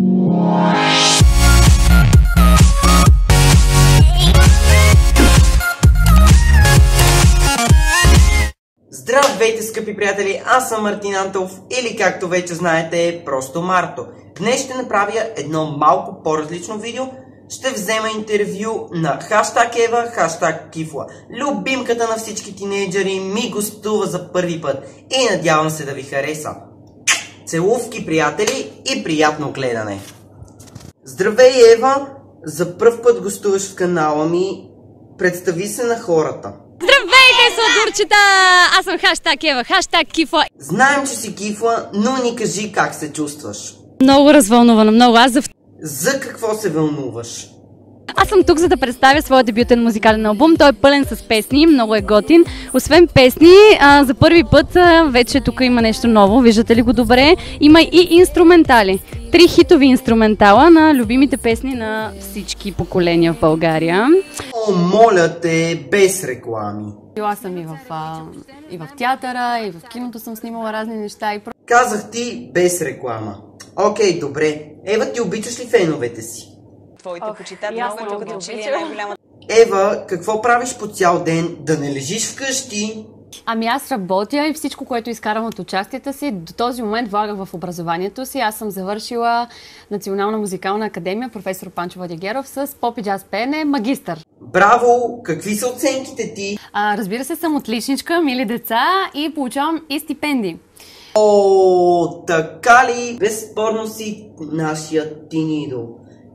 Здравейте, скъпи приятели, аз съм Мартин Антов или както вече знаете, просто Марто. Днес ще направя едно малко по-различно видео. Ще взема интервю на хаштаг Ева, хаштаг Кифла. Любимката на всички тинейджери ми гостува за първи път и надявам се да ви хареса. Целувки, приятели, и приятно гледане! Здравей, Ева! За пръв път гостуваш в канала ми. Представи се на хората. Здравейте, сладурчета! Аз съм хаштаг Ева, хаштаг Кифла. Знаем, че си Кифла, но ни кажи как се чувстваш. Много развълнувана, много. За какво се вълнуваш? Аз съм тук, за да представя своя дебютен музикален албум. Той е пълен с песни, много е готин. Освен песни, за първи път вече тук има нещо ново, виждате ли го добре? Има и инструментали. 3 хитови инструментала на любимите песни на всички поколения в България. О, моля те, без реклами. Била съм и в театъра, и в киното съм снимала разни неща. Казах ти без реклама. Окей, добре. Ева, ти обичаш ли феновете си? Твоите почитатели, много като че ли е най-голяма. Ева, какво правиш по цял ден? Да не лежиш вкъщи? Ами аз работя и всичко, което изкарам от участията си, до този момент влагах в образованието си. Аз съм завършила Национална музикална академия, професор Панчо Владигеров, с поп и джаз пеене, магистър. Браво! Какви са оценките ти? Разбира се, съм отличничка, мили деца и получавам и стипендии. О, така ли? Безспорно си нашият тин идол.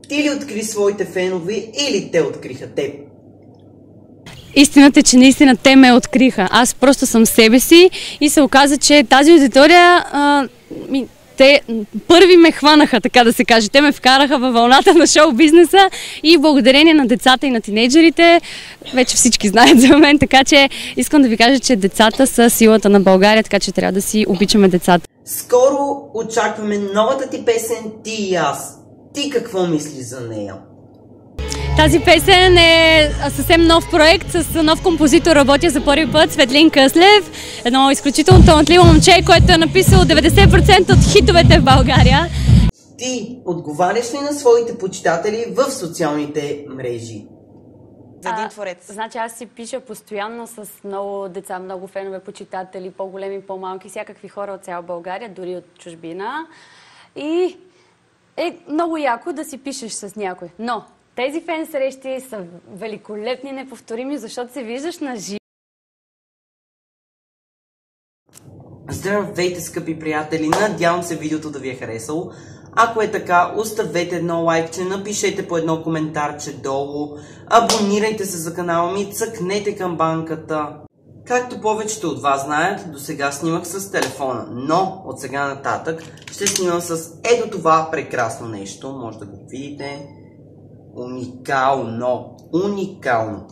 Ти ли откри своите фенове или те откриха теб? Истината е, че наистина те ме откриха. Аз просто съм себе си и се оказа, че тази аудитория, те първи ме хванаха, така да се каже. Те ме вкараха във вълната на шоу-бизнеса и благодарение на децата и на тинейджерите, вече всички знаят за мен, така че искам да ви кажа, че децата са силата на България, така че трябва да си обичаме децата. Скоро очакваме новата ти песен "Ти и аз". Ти какво мислиш за нея? Тази песен е съвсем нов проект, с нов композитор работя за първи път, Светлин Къслев, едно изключително талантливо момче, което е написал 90% от хитовете в България. Ти отговаряш ли на своите почитатели в социалните мрежи? За един творец. Значи аз си пиша постоянно с много деца, много фенове, почитатели, по-големи, по-малки, всякакви хора от цяла България, дори от чужбина. И е много яко да си пишеш с някой. Но тези фен срещи са великолепни, неповторими, защото се виждаш на живо. Здравейте, скъпи приятели! Надявам се видеото да ви е харесало. Ако е така, оставете едно лайкче, напишете по едно коментарче долу, абонирайте се за канала ми, цъкнете камбанката. Както повечето от вас знаят, до сега снимах с телефона, но от сега нататък ще снимам с ето това прекрасно нещо. Може да го видите. Уникално!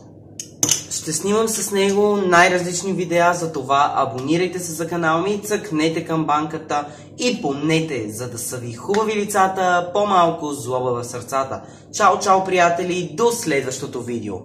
Ще снимам с него най-различни видеа, за това абонирайте се за канала ми, цъкнете камбанката и помнете, за да са ви хубави лицата, по-малко злоба в сърцата. Чао, чао, приятели, до следващото видео!